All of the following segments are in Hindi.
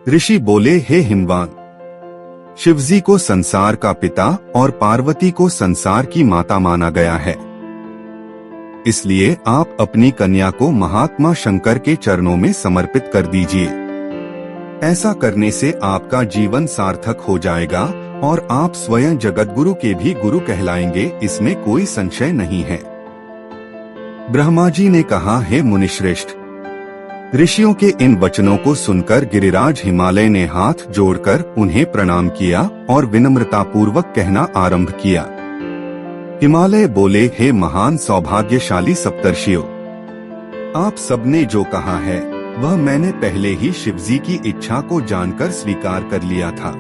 ऋषि बोले, हे हिमवान, शिवजी को संसार का पिता और पार्वती को संसार की माता माना गया है, इसलिए आप अपनी कन्या को महात्मा शंकर के चरणों में समर्पित कर दीजिए। ऐसा करने से आपका जीवन सार्थक हो जाएगा और आप स्वयं जगतगुरु के भी गुरु कहलाएंगे, इसमें कोई संशय नहीं है। ब्रह्मा जी ने कहा, हे मुनिश्रेष्ठ, ऋषियों के इन वचनों को सुनकर गिरिराज हिमालय ने हाथ जोड़कर उन्हें प्रणाम किया और विनम्रता पूर्वक कहना आरंभ किया। हिमालय बोले, हे महान सौभाग्यशाली सप्तर्षियों, आप सबने जो कहा है वह मैंने पहले ही शिवजी की इच्छा को जानकर स्वीकार कर लिया था,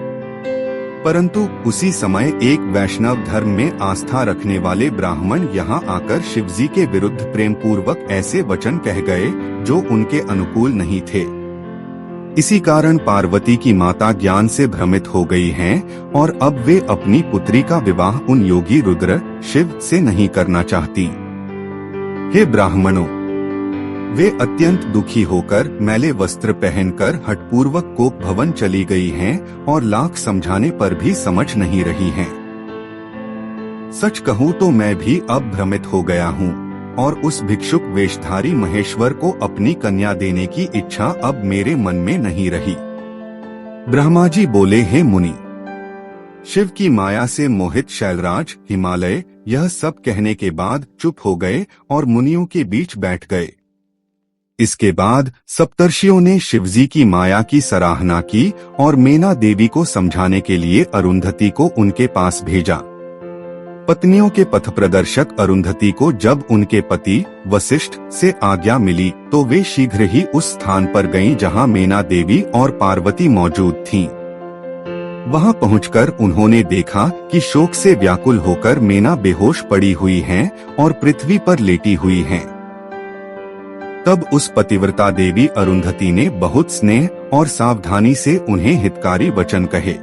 परंतु उसी समय एक वैष्णव धर्म में आस्था रखने वाले ब्राह्मण यहाँ आकर शिवजी के विरुद्ध प्रेम पूर्वक ऐसे वचन कह गए जो उनके अनुकूल नहीं थे। इसी कारण पार्वती की माता ज्ञान से भ्रमित हो गई हैं और अब वे अपनी पुत्री का विवाह उन योगी रुद्र शिव से नहीं करना चाहती। हे ब्राह्मणों, वे अत्यंत दुखी होकर मैले वस्त्र पहनकर हठपूर्वक कोप भवन चली गई हैं और लाख समझाने पर भी समझ नहीं रही हैं। सच कहूँ तो मैं भी अब भ्रमित हो गया हूँ और उस भिक्षुक वेशधारी महेश्वर को अपनी कन्या देने की इच्छा अब मेरे मन में नहीं रही। ब्रह्मा जी बोले, हे मुनि, शिव की माया से मोहित शैलराज हिमालय यह सब कहने के बाद चुप हो गए और मुनियों के बीच बैठ गए। इसके बाद सप्तर्षियों ने शिवजी की माया की सराहना की और मेना देवी को समझाने के लिए अरुंधति को उनके पास भेजा। पत्नियों के पथ प्रदर्शक अरुंधति को जब उनके पति वशिष्ठ से आज्ञा मिली तो वे शीघ्र ही उस स्थान पर गईं जहां मेना देवी और पार्वती मौजूद थीं। वहां पहुंचकर उन्होंने देखा कि शोक से व्याकुल होकर मेना बेहोश पड़ी हुई हैं और पृथ्वी पर लेटी हुई हैं। तब उस पतिव्रता देवी अरुंधति ने बहुत स्नेह और सावधानी से उन्हें हितकारी वचन कहे।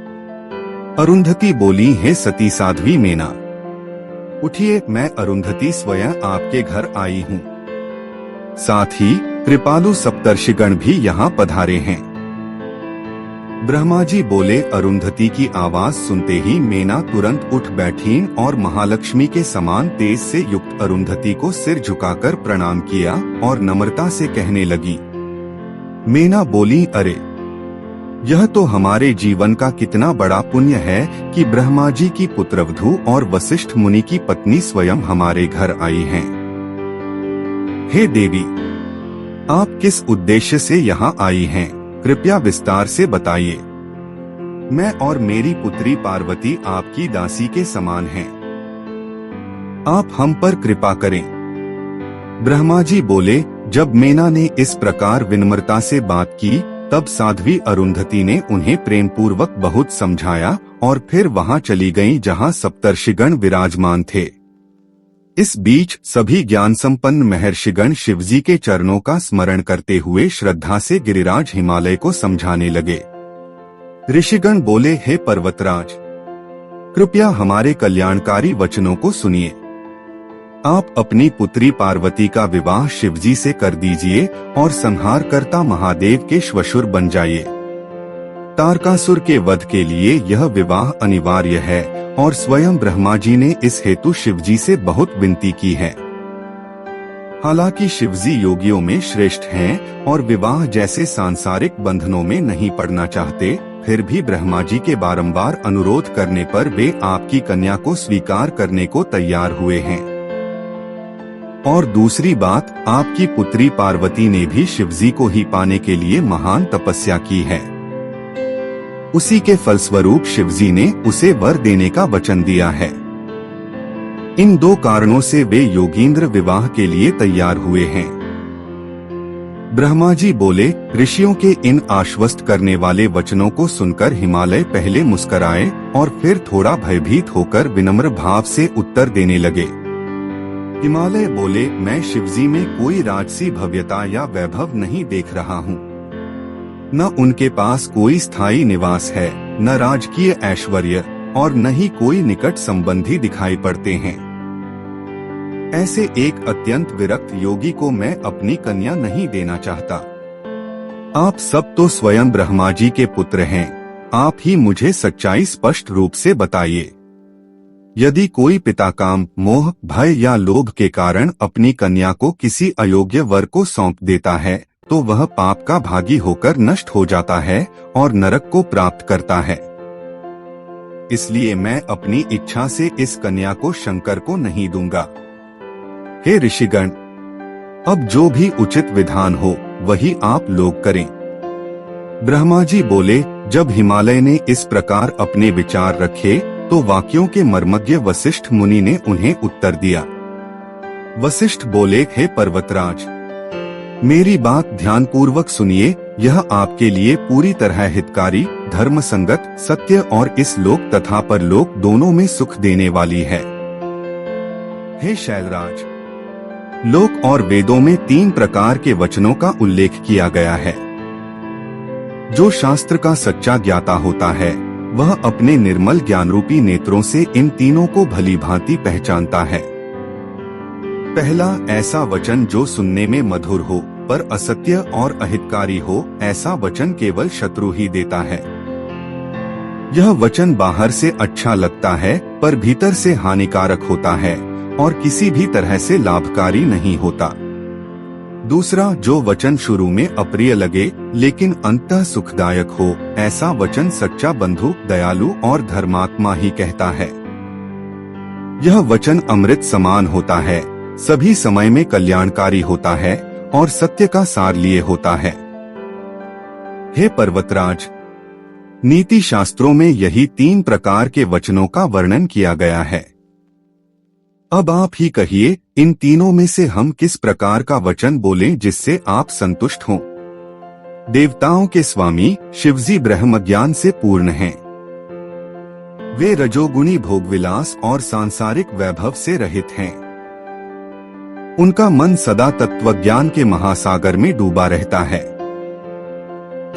अरुंधति बोली, हे सती साध्वी मेना, उठिए, मैं अरुंधति स्वयं आपके घर आई हूँ। साथ ही कृपालु सप्तर्षिगण भी यहाँ पधारे हैं। ब्रह्मा जी बोले, अरुंधति की आवाज सुनते ही मेना तुरंत उठ बैठीं और महालक्ष्मी के समान तेज से युक्त अरुंधति को सिर झुकाकर प्रणाम किया और नम्रता से कहने लगी। मेना बोली, अरे, यह तो हमारे जीवन का कितना बड़ा पुण्य है कि ब्रह्मा जी की पुत्रवधू और वशिष्ठ मुनि की पत्नी स्वयं हमारे घर आई हैं। हे देवी, आप किस उद्देश्य से यहाँ आई हैं? कृपया विस्तार से बताइए। मैं और मेरी पुत्री पार्वती आपकी दासी के समान हैं। आप हम पर कृपा करें। ब्रह्मा जी बोले, जब मेना ने इस प्रकार विनम्रता से बात की तब साध्वी अरुंधति ने उन्हें प्रेम पूर्वक बहुत समझाया और फिर वहां चली गईं जहां सप्तर्षिगण विराजमान थे। इस बीच सभी ज्ञान संपन्न महर्षिगण शिवजी के चरणों का स्मरण करते हुए श्रद्धा से गिरिराज हिमालय को समझाने लगे। ऋषिगण बोले, हे पर्वतराज, कृपया हमारे कल्याणकारी वचनों को सुनिए। आप अपनी पुत्री पार्वती का विवाह शिवजी से कर दीजिए और संहारकर्ता महादेव के श्वशुर बन जाइए। तारकासुर के वध के लिए यह विवाह अनिवार्य है और स्वयं ब्रह्मा जी ने इस हेतु शिवजी से बहुत विनती की है। हालांकि शिवजी योगियों में श्रेष्ठ हैं और विवाह जैसे सांसारिक बंधनों में नहीं पड़ना चाहते, फिर भी ब्रह्मा जी के बारंबार अनुरोध करने पर वे आपकी कन्या को स्वीकार करने को तैयार हुए हैं। और दूसरी बात, आपकी पुत्री पार्वती ने भी शिवजी को ही पाने के लिए महान तपस्या की है। उसी के फलस्वरूप शिवजी ने उसे वर देने का वचन दिया है। इन दो कारणों से वे योगींद्र विवाह के लिए तैयार हुए हैं। ब्रह्मा जी बोले, ऋषियों के इन आश्वस्त करने वाले वचनों को सुनकर हिमालय पहले मुस्कुराए और फिर थोड़ा भयभीत होकर विनम्र भाव से उत्तर देने लगे। हिमालय बोले, मैं शिवजी में कोई राजसी भव्यता या वैभव नहीं देख रहा हूँ। न उनके पास कोई स्थायी निवास है, न राजकीय ऐश्वर्य और न ही कोई निकट संबंधी दिखाई पड़ते हैं। ऐसे एक अत्यंत विरक्त योगी को मैं अपनी कन्या नहीं देना चाहता। आप सब तो स्वयं ब्रह्मा जी के पुत्र हैं, आप ही मुझे सच्चाई स्पष्ट रूप से बताइए। यदि कोई पिता काम, मोह, भय या लोभ के कारण अपनी कन्या को किसी अयोग्य वर को सौंप देता है तो वह पाप का भागी होकर नष्ट हो जाता है और नरक को प्राप्त करता है। इसलिए मैं अपनी इच्छा से इस कन्या को शंकर को नहीं दूंगा। हे ऋषिगण, अब जो भी उचित विधान हो वही आप लोग करें। ब्रह्मा जी बोले, जब हिमालय ने इस प्रकार अपने विचार रखे तो वाक्यों के मर्मज्ञ वशिष्ठ मुनि ने उन्हें उत्तर दिया। वशिष्ठ बोले, हे पर्वतराज, मेरी बात ध्यानपूर्वक सुनिए, यह आपके लिए पूरी तरह हितकारी, धर्म संगत, सत्य और इस लोक तथा परलोक दोनों में सुख देने वाली है। हे शैलराज, लोक और वेदों में 3 प्रकार के वचनों का उल्लेख किया गया है। जो शास्त्र का सच्चा ज्ञाता होता है वह अपने निर्मल ज्ञान रूपी नेत्रों से इन तीनों को भली भांति पहचानता है। पहला, ऐसा वचन जो सुनने में मधुर हो पर असत्य और अहितकारी हो, ऐसा वचन केवल शत्रु ही देता है। यह वचन बाहर से अच्छा लगता है पर भीतर से हानिकारक होता है और किसी भी तरह से लाभकारी नहीं होता। दूसरा, जो वचन शुरू में अप्रिय लगे लेकिन अंततः सुखदायक हो, ऐसा वचन सच्चा बंधु, दयालु और धर्मात्मा ही कहता है। यह वचन अमृत समान होता है, सभी समय में कल्याणकारी होता है और सत्य का सार लिए होता है। हे पर्वतराज, नीति शास्त्रों में यही 3 प्रकार के वचनों का वर्णन किया गया है। अब आप ही कहिए, इन तीनों में से हम किस प्रकार का वचन बोलें जिससे आप संतुष्ट हों। देवताओं के स्वामी शिवजी ब्रह्म ज्ञान से पूर्ण हैं। वे रजोगुणी भोगविलास और सांसारिक वैभव से रहित हैं। उनका मन सदा तत्वज्ञान के महासागर में डूबा रहता है।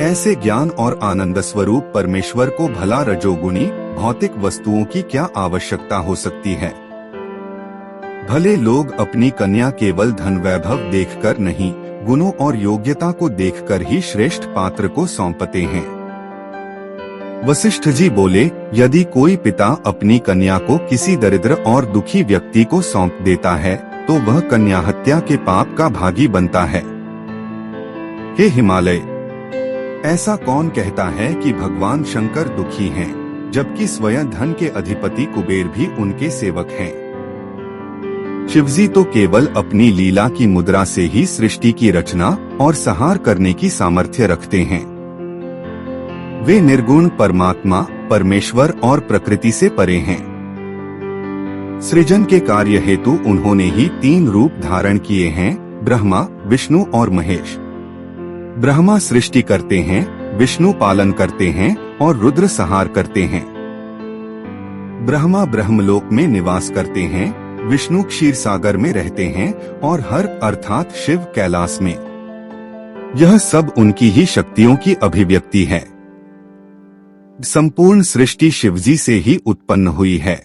ऐसे ज्ञान और आनंद स्वरूप परमेश्वर को भला रजोगुणी भौतिक वस्तुओं की क्या आवश्यकता हो सकती है। भले लोग अपनी कन्या केवल धन वैभव देखकर नहीं, गुणों और योग्यता को देखकर ही श्रेष्ठ पात्र को सौंपते हैं। वशिष्ठ जी बोले, यदि कोई पिता अपनी कन्या को किसी दरिद्र और दुखी व्यक्ति को सौंप देता है तो वह कन्या हत्या के पाप का भागी बनता है। हे हिमालय, ऐसा कौन कहता है कि भगवान शंकर दुखी हैं, जबकि स्वयं धन के अधिपति कुबेर भी उनके सेवक हैं। शिवजी तो केवल अपनी लीला की मुद्रा से ही सृष्टि की रचना और संहार करने की सामर्थ्य रखते हैं। वे निर्गुण परमात्मा, परमेश्वर और प्रकृति से परे हैं। सृजन के कार्य हेतु उन्होंने ही 3 रूप धारण किए हैं, ब्रह्मा, विष्णु और महेश। ब्रह्मा सृष्टि करते हैं, विष्णु पालन करते हैं और रुद्र संहार करते हैं। ब्रह्मा ब्रह्मलोक में निवास करते हैं, विष्णु क्षीर सागर में रहते हैं और हर अर्थात शिव कैलाश में। यह सब उनकी ही शक्तियों की अभिव्यक्ति है। संपूर्ण सृष्टि शिवजी से ही उत्पन्न हुई है।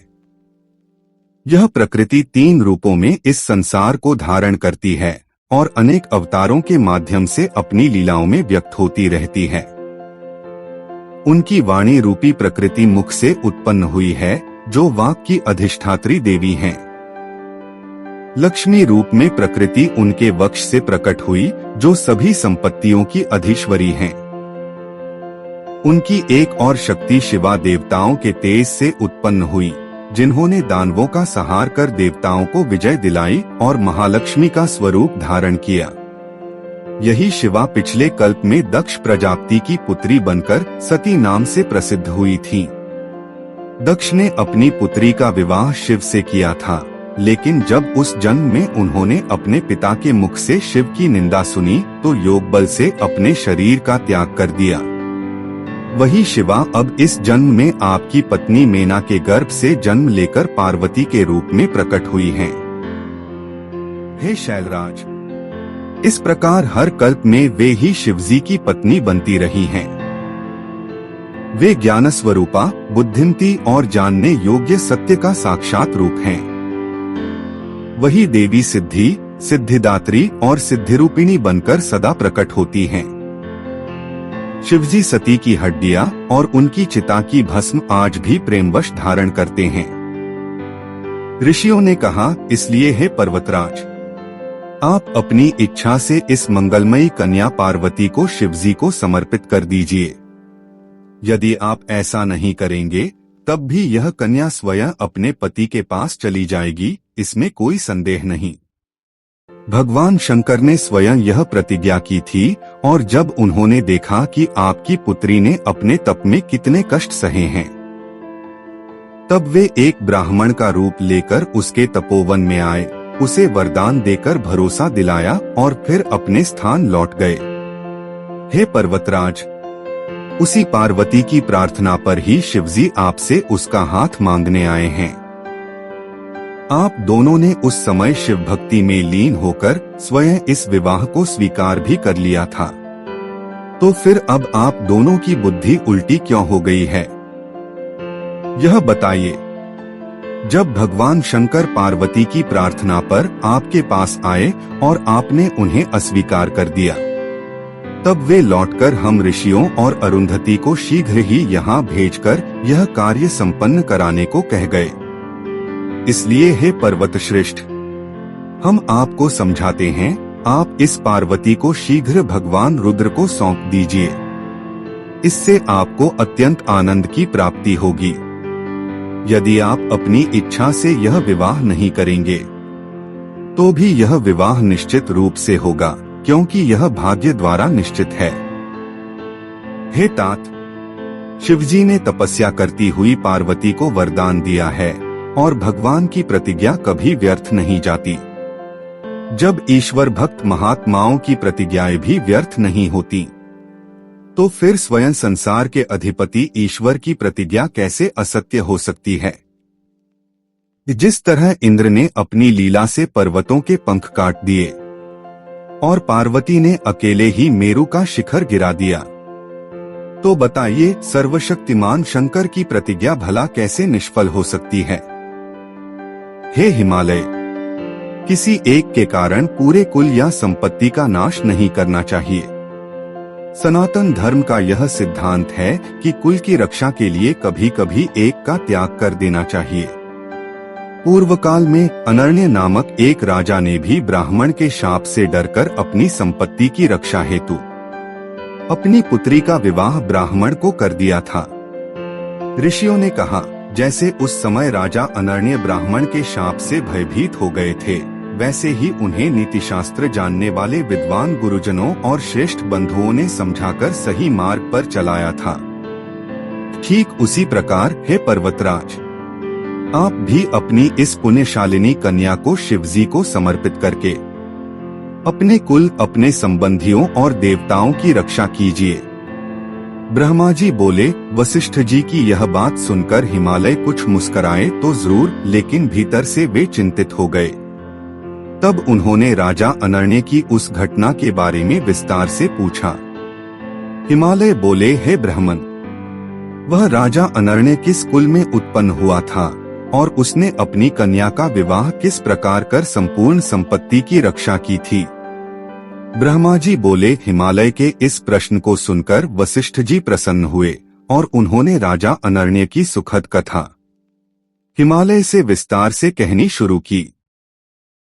यह प्रकृति 3 रूपों में इस संसार को धारण करती है और अनेक अवतारों के माध्यम से अपनी लीलाओं में व्यक्त होती रहती है। उनकी वाणी रूपी प्रकृति मुख से उत्पन्न हुई है, जो वाक की अधिष्ठात्री देवी हैं। लक्ष्मी रूप में प्रकृति उनके वक्ष से प्रकट हुई, जो सभी संपत्तियों की अधीश्वरी हैं। उनकी एक और शक्ति शिवा देवताओं के तेज से उत्पन्न हुई, जिन्होंने दानवों का संहार कर देवताओं को विजय दिलाई और महालक्ष्मी का स्वरूप धारण किया। यही शिवा पिछले कल्प में दक्ष प्रजापति की पुत्री बनकर सती नाम से प्रसिद्ध हुई थी। दक्ष ने अपनी पुत्री का विवाह शिव से किया था, लेकिन जब उस जन्म में उन्होंने अपने पिता के मुख से शिव की निंदा सुनी तो योग बल से अपने शरीर का त्याग कर दिया। वही शिवा अब इस जन्म में आपकी पत्नी मेना के गर्भ से जन्म लेकर पार्वती के रूप में प्रकट हुई हैं। हे शैलराज, इस प्रकार हर कल्प में वे ही शिवजी की पत्नी बनती रही हैं। वे ज्ञान स्वरूपा, बुद्धिमती और जानने योग्य सत्य का साक्षात रूप हैं। वही देवी सिद्धि, सिद्धिदात्री और सिद्धिरूपिणी बनकर सदा प्रकट होती हैं। शिवजी सती की हड्डियां और उनकी चिता की भस्म आज भी प्रेमवश धारण करते हैं। ऋषियों ने कहा, इसलिए हे पर्वतराज, आप अपनी इच्छा से इस मंगलमयी कन्या पार्वती को शिवजी को समर्पित कर दीजिए। यदि आप ऐसा नहीं करेंगे तब भी यह कन्या स्वयं अपने पति के पास चली जाएगी, इसमें कोई संदेह नहीं। भगवान शंकर ने स्वयं यह प्रतिज्ञा की थी, और जब उन्होंने देखा कि आपकी पुत्री ने अपने तप में कितने कष्ट सहे हैं, तब वे एक ब्राह्मण का रूप लेकर उसके तपोवन में आए, उसे वरदान देकर भरोसा दिलाया और फिर अपने स्थान लौट गए। हे पर्वतराज, उसी पार्वती की प्रार्थना पर ही शिवजी आपसे उसका हाथ मांगने आए हैं। आप दोनों ने उस समय शिव भक्ति में लीन होकर स्वयं इस विवाह को स्वीकार भी कर लिया था, तो फिर अब आप दोनों की बुद्धि उल्टी क्यों हो गई है, यह बताइए। जब भगवान शंकर पार्वती की प्रार्थना पर आपके पास आए और आपने उन्हें अस्वीकार कर दिया, तब वे लौटकर हम ऋषियों और अरुंधति को शीघ्र ही यहाँ भेजकर यह कार्य संपन्न कराने को कह गए। इसलिए हे पर्वत श्रेष्ठ, हम आपको समझाते हैं, आप इस पार्वती को शीघ्र भगवान रुद्र को सौंप दीजिए। इससे आपको अत्यंत आनंद की प्राप्ति होगी। यदि आप अपनी इच्छा से यह विवाह नहीं करेंगे तो भी यह विवाह निश्चित रूप से होगा, क्योंकि यह भाग्य द्वारा निश्चित है। हे तात, शिवजी ने तपस्या करती हुई पार्वती को वरदान दिया है और भगवान की प्रतिज्ञा कभी व्यर्थ नहीं जाती। जब ईश्वर भक्त महात्माओं की प्रतिज्ञाएं भी व्यर्थ नहीं होती, तो फिर स्वयं संसार के अधिपति ईश्वर की प्रतिज्ञा कैसे असत्य हो सकती है। जिस तरह इंद्र ने अपनी लीला से पर्वतों के पंख काट दिए और पार्वती ने अकेले ही मेरु का शिखर गिरा दिया, तो बताइए सर्वशक्तिमान शंकर की प्रतिज्ञा भला कैसे निष्फल हो सकती है। हे हिमालय, किसी एक के कारण पूरे कुल या संपत्ति का नाश नहीं करना चाहिए। सनातन धर्म का यह सिद्धांत है कि कुल की रक्षा के लिए कभी कभी एक का त्याग कर देना चाहिए। पूर्व काल में अनर्ण्य नामक एक राजा ने भी ब्राह्मण के शाप से डरकर अपनी संपत्ति की रक्षा हेतु अपनी पुत्री का विवाह ब्राह्मण को कर दिया था। ऋषियों ने कहा, जैसे उस समय राजा अनर्ण्य ब्राह्मण के शाप से भयभीत हो गए थे, वैसे ही उन्हें नीतिशास्त्र जानने वाले विद्वान गुरुजनों और श्रेष्ठ बंधुओं ने समझाकर सही मार्ग पर चलाया था। ठीक उसी प्रकार हे पर्वतराज, आप भी अपनी इस पुण्यशालिनी कन्या को शिवजी को समर्पित करके अपने कुल, अपने संबंधियों और देवताओं की रक्षा कीजिए। ब्रह्मा जी बोले, वशिष्ठ जी की यह बात सुनकर हिमालय कुछ मुस्कुराए तो जरूर, लेकिन भीतर से वे चिंतित हो गए। तब उन्होंने राजा अनर्ण्य की उस घटना के बारे में विस्तार से पूछा। हिमालय बोले, हे ब्राह्मण, वह राजा अनर्ण्य किस कुल में उत्पन्न हुआ था और उसने अपनी कन्या का विवाह किस प्रकार कर संपूर्ण संपत्ति की रक्षा की थी। ब्रह्मा जी बोले, हिमालय के इस प्रश्न को सुनकर वशिष्ठ जी प्रसन्न हुए और उन्होंने राजा अनर्ण्य की सुखद कथा हिमालय से विस्तार से कहनी शुरू की।